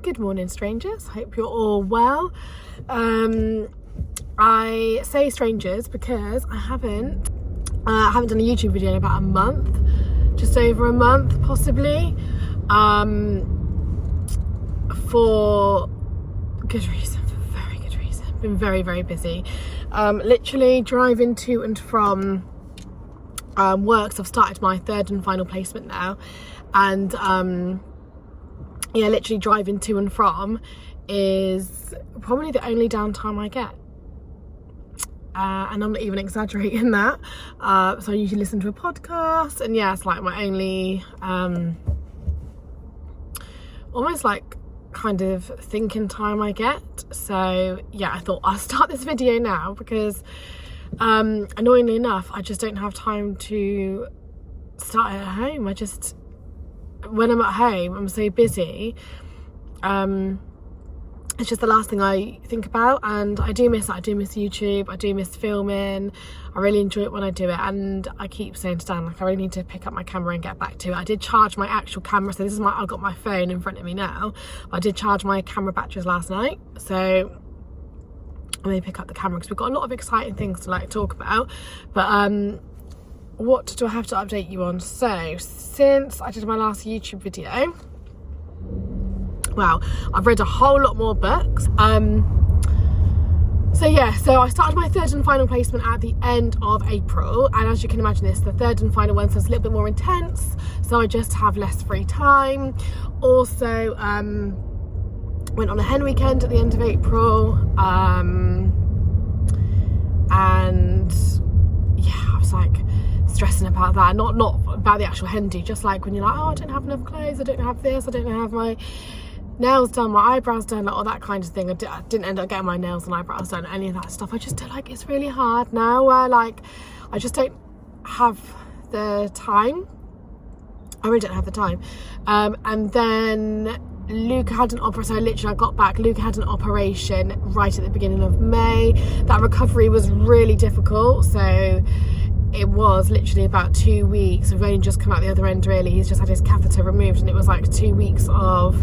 Good morning, strangers. Hope you're all well. I say strangers because I haven't done a YouTube video in about a month, just over a month possibly, for good reason, for very good reason. Been very, very busy. Literally driving to and from work. So I've started my third and final placement now, and yeah, literally driving to and from is probably the only downtime I get. And I'm not even exaggerating that. So I usually listen to a podcast, and yeah, it's like my only almost like kind of thinking time I get. So yeah, I thought I'll start this video now because annoyingly enough, I just don't have time to start it at home. When I'm at home, I'm so busy. It's just the last thing I think about, and I do miss it. I do miss YouTube. I do miss filming. I really enjoy it when I do it, and I keep saying to Dan, like, I really need to pick up my camera and get back to it. I did charge my actual camera, so this is I've got my phone in front of me now. I did charge my camera batteries last night, so I may pick up the camera because we've got a lot of exciting things to like talk about. But what do I have to update you on? So since I did my last YouTube video, wow, I've read a whole lot more books. So I started my third and final placement at the end of April, and as you can imagine, the third and final one, so it's a little bit more intense, so I just have less free time. Also went on a hen weekend at the end of April, and yeah, I was like stressing about that, not about the actual hen do, just like when you're like, oh, I don't have enough clothes, I don't have this, I don't have my nails done, my eyebrows done, like all that kind of thing. I didn't end up getting my nails and eyebrows done, any of that stuff. I just feel like it's really hard now, where like I just don't have the time. I really don't have the time. And then Luca had an operation, so literally I got back, Luca had an operation right at the beginning of May. That recovery was really difficult, so it was literally about 2 weeks. We've only just come out the other end really. He's just had his catheter removed, and it was like 2 weeks of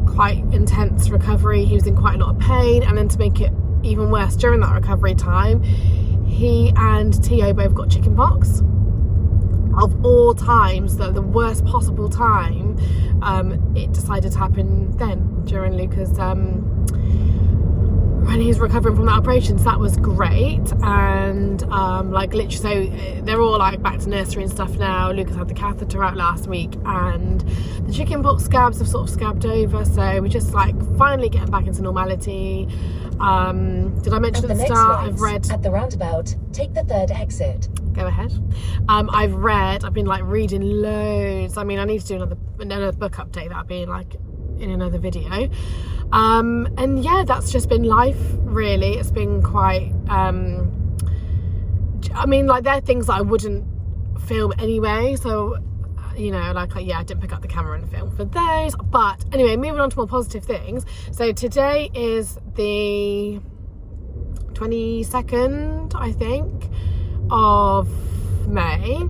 quite intense recovery. He was in quite a lot of pain, and then to make it even worse, during that recovery time, he and Tio both got chickenpox. Of all times, the worst possible time, it decided to happen then during Luca's when he's recovering from that operation. So that was great, and like literally, so they're all like back to nursery and stuff now. Lucas had the catheter out last week, and the chickenpox scabs have sort of scabbed over, so we're just like finally getting back into normality. Did I mention at the start, I've read at the roundabout, take the third exit. Go ahead. I've been like reading loads. I mean, I need to do another book update. That'll be like in another video. And yeah, that's just been life really. It's been quite I mean, like, there are things that I wouldn't film anyway, so you know, like yeah, I didn't pick up the camera and film for those. But anyway, moving on to more positive things. So today is the 22nd, I think, of May.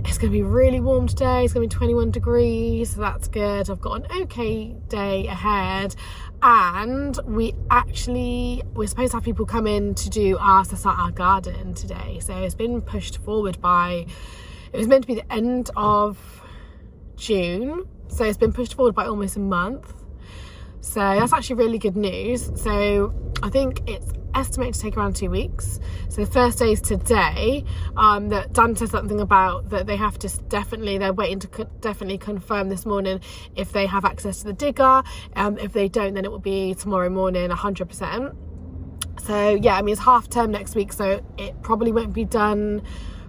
It's going to be really warm today. It's going to be 21 degrees, so that's good. I've got an okay day ahead, and we're supposed to have people come in to start our garden today. So it's been pushed forward it was meant to be the end of June, so it's been pushed forward by almost a month. So that's actually really good news. So I think it's estimated to take around 2 weeks. So the first day is today. That Dan said something about that they have to they're waiting to definitely confirm this morning if they have access to the digger. If they don't, then it will be tomorrow morning, 100%. So yeah, I mean, it's half term next week, so it probably won't be done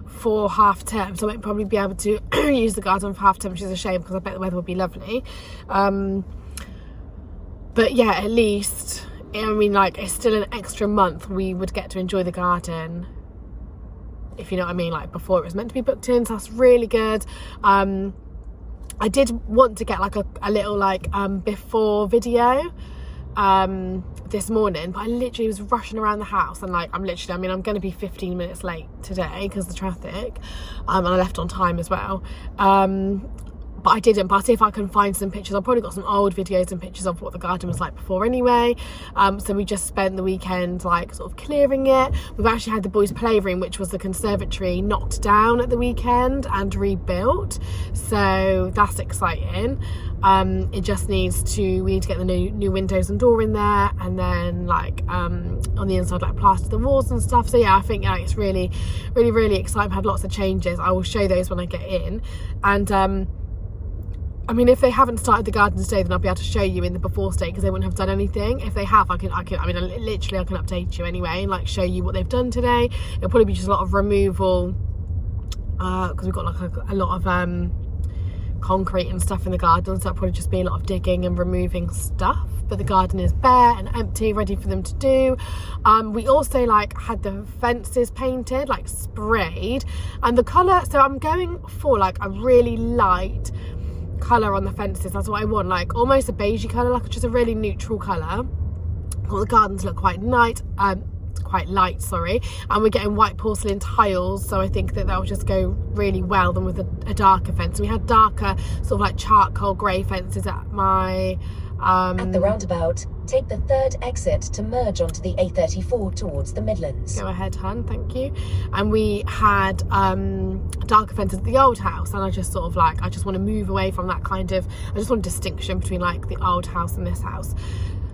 for half term, so I won't probably be able to use the garden for half term, which is a shame because I bet the weather will be lovely. But yeah, at least, I mean, like, it's still an extra month we would get to enjoy the garden, if you know what I mean, like before it was meant to be booked in, so that's really good. I did want to get like a little like before video this morning, but I literally was rushing around the house, and like I'm going to be 15 minutes late today because of the traffic, and I left on time as well. but I didn't. But I'll see if I can find some pictures. I've probably got some old videos and pictures of what the garden was like before anyway. So we just spent the weekend like sort of clearing it. We've actually had the boys' playroom, which was the conservatory, knocked down at the weekend and rebuilt, so that's exciting. It just needs to, we need to get the new windows and door in there, and then like on the inside like plaster the walls and stuff. So yeah, I think it's really exciting. I've had lots of changes. I will show those when I get in. And I mean, if they haven't started the garden today, then I'll be able to show you in the before state, because they wouldn't have done anything. If they have, I mean, literally I can update you anyway and like show you what they've done today. It'll probably be just a lot of removal, because we've got like a lot of concrete and stuff in the garden, so that'll probably just be a lot of digging and removing stuff. But the garden is bare and empty, ready for them to do. We also like had the fences painted, like sprayed, and the colour, so I'm going for like a really light colour on the fences. That's what I want, like almost a beigey colour, like just a really neutral colour. All the gardens look quite light, sorry, and we're getting white porcelain tiles, so I think that will just go really well than with a darker fence. We had darker sort of like charcoal grey fences at my at the roundabout, take the third exit to merge onto the A34 towards the Midlands. Go ahead, hun, thank you. And we had darker fences at the old house, and I just sort of like, I just want to move away from that kind of, I just want a distinction between like the old house and this house.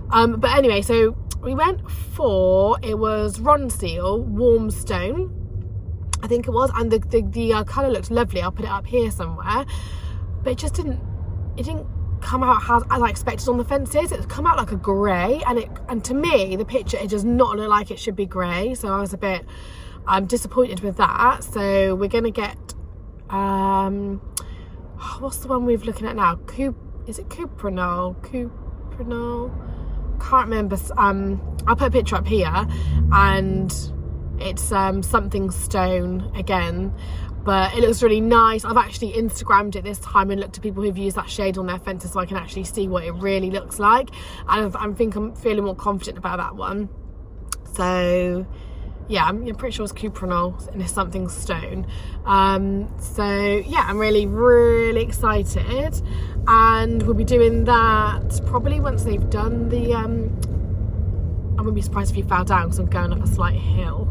But anyway, so we went for, it was Ronseal warm stone, I think it was, and the colour looked lovely. I'll put it up here somewhere, but it didn't come out as I expected on the fences. It's come out like a grey, and to me the picture, it does not look like it should be grey, so I was a bit disappointed with that. So we're gonna get what's the one we're looking at now? Is it Cuprinol? Can't remember. I'll put a picture up here, and it's something stone again, but it looks really nice. I've actually Instagrammed it this time and looked at people who've used that shade on their fences, so I can actually see what it really looks like, and I'm feeling more confident about that one. So yeah, I'm pretty sure it's Cuprinol and it's something stone. So yeah, I'm really excited, and we'll be doing that probably once they've done the I wouldn't be surprised if you fell down because I'm going up a slight hill.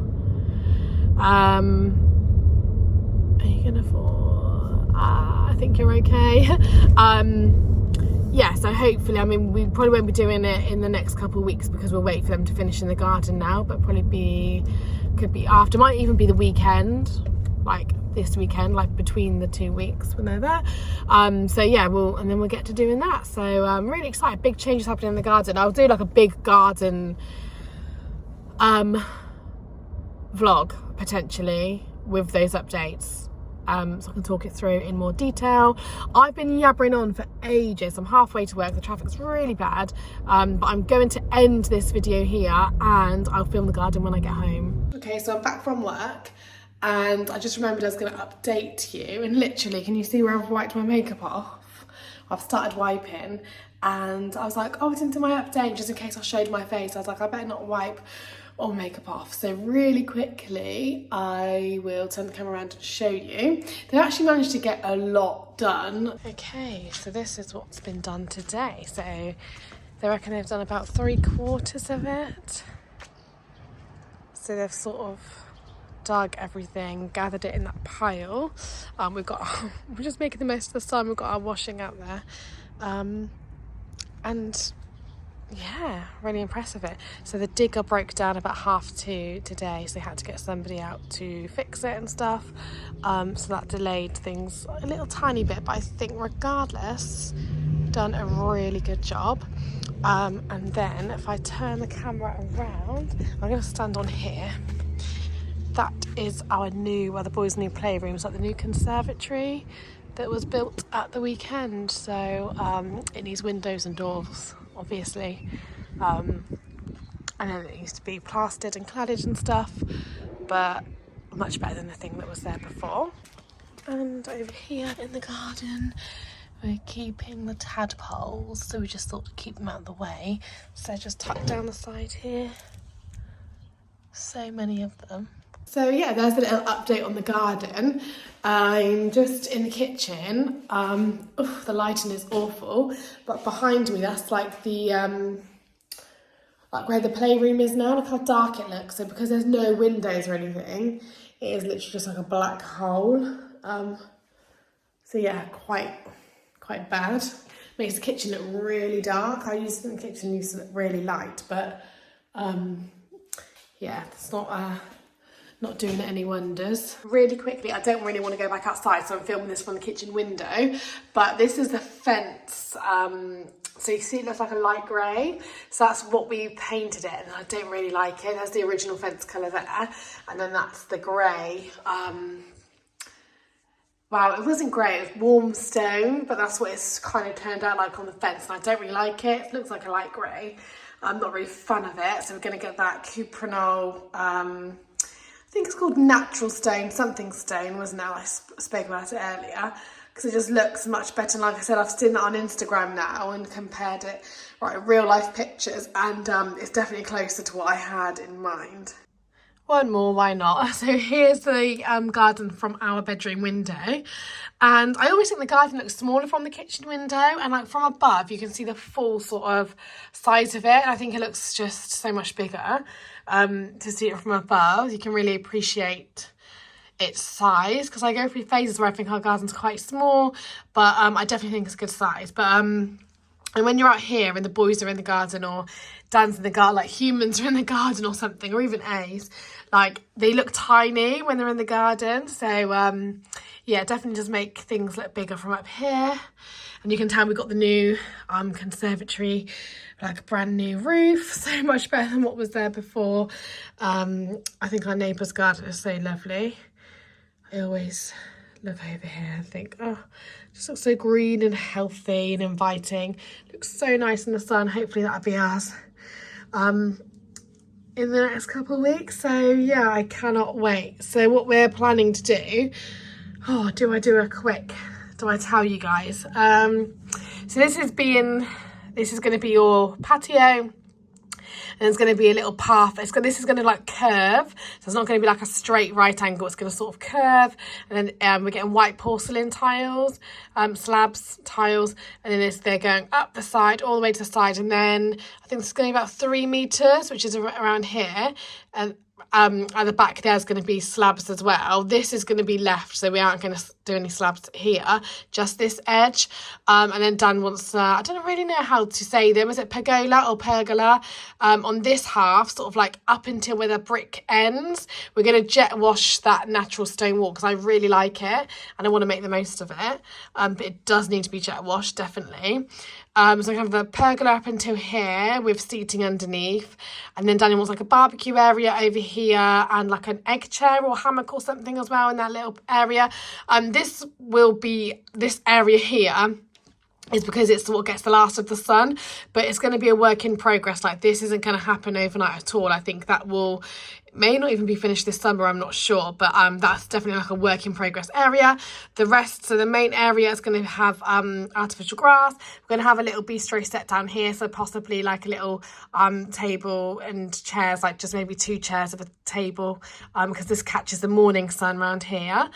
Are you gonna fall? I think you're okay. Yeah, so hopefully, I mean, we probably won't be doing it in the next couple of weeks because we'll wait for them to finish in the garden now, but probably could be after, might even be the weekend, like this weekend, like between the 2 weeks when they're there. So yeah, and then we'll get to doing that. So I'm really excited. Big changes happening in the garden. I'll do like a big garden vlog potentially with those updates. So I can talk it through in more detail. I've been yabbering on for ages. I'm halfway to work, the traffic's really bad, but I'm going to end this video here and I'll film the garden when I get home. Okay, so I'm back from work and I just remembered I was going to update you, and literally, can you see where I've wiped my makeup off? I've started wiping, and I was like, oh, it's into my update, just in case I showed my face. I was like, I better not wipe all makeup off. So really quickly, I will turn the camera around and show you. They actually managed to get a lot done. Okay, so this is what's been done today. So they reckon they've done about 3/4 of it. So they've sort of dug everything, gathered it in that pile. We're just making the most of the sun. We've got our washing out there. And yeah, really impressive it. So the digger broke down about 1:30 today, so they had to get somebody out to fix it and stuff. So that delayed things a little tiny bit, but I think regardless, done a really good job. And then if I turn the camera around, I'm going to stand on here. That is the boys' new playroom. It's like the new conservatory that was built at the weekend. So it needs windows and doors, obviously, and then it needs to be plastered and cladded and stuff, but much better than the thing that was there before. And over here in the garden, we're keeping the tadpoles, so we just thought to keep them out of the way, so they're just tucked down the side here. So many of them. So yeah, there's a little update on the garden. I'm just in the kitchen. The lighting is awful, but behind me, that's like the like where the playroom is now. Look how dark it looks. So because there's no windows or anything, it is literally just like a black hole. So yeah, quite bad. Makes the kitchen look really dark. I used to think the kitchen used to look really light, but yeah, it's not doing it any wonders. Really quickly, I don't really want to go back outside, so I'm filming this from the kitchen window, but this is the fence. So you see it looks like a light grey, so that's what we painted it, and I don't really like it. There's the original fence colour there, and then that's the grey. Wow, it wasn't grey, it was warm stone, but that's what it's kind of turned out like on the fence, and I don't really like it. It looks like a light grey. I'm not really a fan of it, so we're going to get that cuprinol, I think it's called natural stone, something stone, wasn't it? I spoke about it earlier, because it just looks much better. And like I said, I've seen that on Instagram now and compared it, real life pictures, and it's definitely closer to what I had in mind. One more, why not? So here's the garden from our bedroom window, and I always think the garden looks smaller from the kitchen window, and like from above you can see the full sort of size of it, and I think it looks just so much bigger to see it from above. You can really appreciate its size, because I go through phases where I think our garden's quite small, but I definitely think it's a good size. But and when you're out here and the boys are in the garden, or Dan's in the garden, like humans are in the garden or something, or even A's, like they look tiny when they're in the garden. So yeah, it definitely does make things look bigger from up here. And you can tell we've got the new conservatory, like a brand new roof, so much better than what was there before. I think our neighbour's garden is so lovely. I always look over here and think, oh, it just looks so green and healthy and inviting. Looks so nice in the sun. Hopefully that'll be ours in the next couple of weeks. So yeah, I cannot wait. So what we're planning to do, do I tell you guys? So this is going to be your patio. And there's going to be a little path. This is going to like curve. So it's not going to be like a straight right angle. It's going to sort of curve. And then we're getting white porcelain tiles, slabs, tiles. And then they're going up the side, all the way to the side. And then I think it's going to be about 3 meters, which is around here. And at the back there's going to be slabs as well. This is going to be left, so we aren't going to do any slabs here, just this edge. And then Dan wants I don't really know how to say them, is it pergola or pergola, on this half, sort of like up until where the brick ends. We're going to jet wash that natural stone wall, because I really like it and I want to make the most of it, but it does need to be jet washed, definitely. So I have the pergola up until here with seating underneath, and then Daniel wants like a barbecue area over here and like an egg chair or hammock or something as well in that little area. This area here is because it's what gets the last of the sun, but it's going to be a work in progress. Like, this isn't going to happen overnight at all. I think that may not even be finished this summer, I'm not sure, but that's definitely like a work in progress area. So the main area is going to have artificial grass. We're going to have a little bistro set down here, so possibly like a little table and chairs, like just maybe 2 chairs of a table, because this catches the morning sun around here.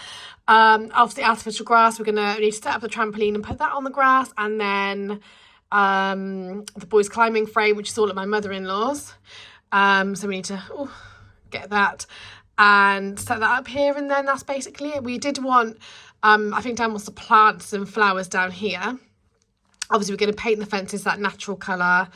Obviously artificial grass, we need to set up the trampoline and put that on the grass, and then the boys' climbing frame, which is all at my mother-in-law's, so we need to get that and set that up here, and then that's basically it. We did want I think Dan wants to plant some flowers down here. Obviously we're going to paint the fences that natural colour.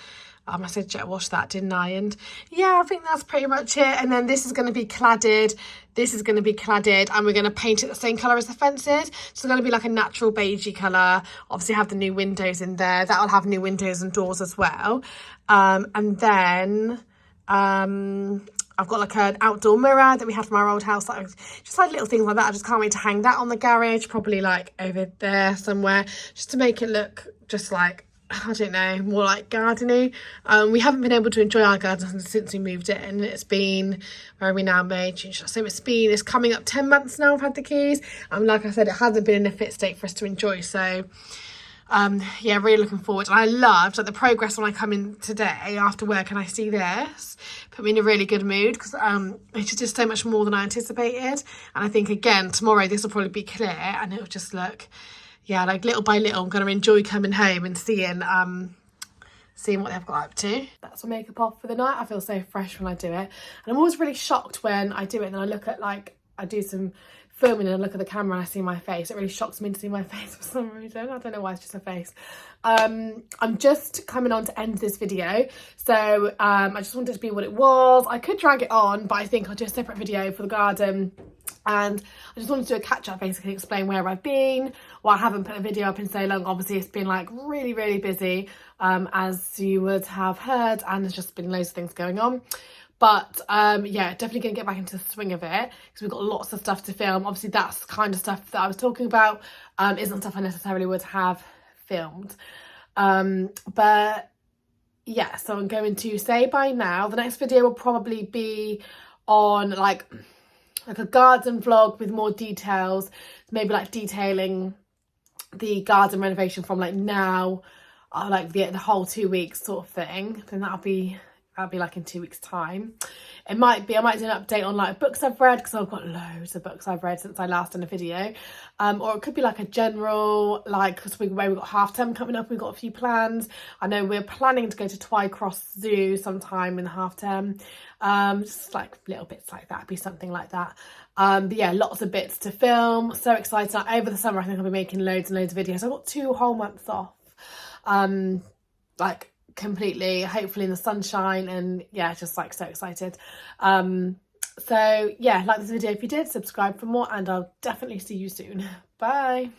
I said jet wash that, didn't I? And yeah, I think that's pretty much it. And then this is going to be cladded. This is going to be cladded, and we're going to paint it the same colour as the fences. So it's going to be like a natural beigey colour. Obviously have the new windows in there. That'll have new windows and doors as well. And then I've got like an outdoor mirror that we had from our old house. Just like little things like that. I just can't wait to hang that on the garage, probably like over there somewhere, just to make it look just like, I don't know, more like gardeny. We haven't been able to enjoy our garden since we moved in. It's been, where are we now, May, June, so it's coming up 10 months now I've had the keys. Like I said, it hasn't been in a fit state for us to enjoy. So yeah, really looking forward. And I loved like the progress when I come in today after work and I see this, put me in a really good mood, because it's just so much more than I anticipated. And I think again tomorrow this will probably be clear and it'll just look, yeah, like little by little I'm going to enjoy coming home and seeing what they've got up to. That's my makeup off for the night. I feel so fresh when I do it, and I'm always really shocked when I do it and then I look at, like, I do some filming and I look at the camera and I see my face. It really shocks me to see my face for some reason. I don't know why, it's just a face. I'm just coming on to end this video, so I just wanted it to be what it was. I could drag it on, but I think I'll do a separate video for the garden, and I just wanted to do a catch up, basically explain where I've been. Well, I haven't put a video up in so long. Obviously it's been like really busy, as you would have heard, and there's just been loads of things going on. But yeah, definitely gonna get back into the swing of it, because we've got lots of stuff to film. Obviously that's kind of stuff that I was talking about isn't stuff I necessarily would have filmed, but yeah, so I'm going to say bye now. The next video will probably be on like a garden vlog with more details, maybe like detailing the garden renovation from like now, like the whole 2 weeks sort of thing. Then that'll be like in 2 weeks time. I might do an update on like books I've read, because I've got loads of books I've read since I last done a video, or it could be like a general, like, because we've got half term coming up, we've got a few plans. I know we're planning to go to Twycross Zoo sometime in the half term, just like little bits like that, be something like that. But yeah, lots of bits to film. So excited. Over the summer I think I'll be making loads and loads of videos. I've got 2 whole months off, like completely, hopefully in the sunshine, and yeah, just like so excited. So yeah, like this video if you did, subscribe for more, and I'll definitely see you soon. Bye.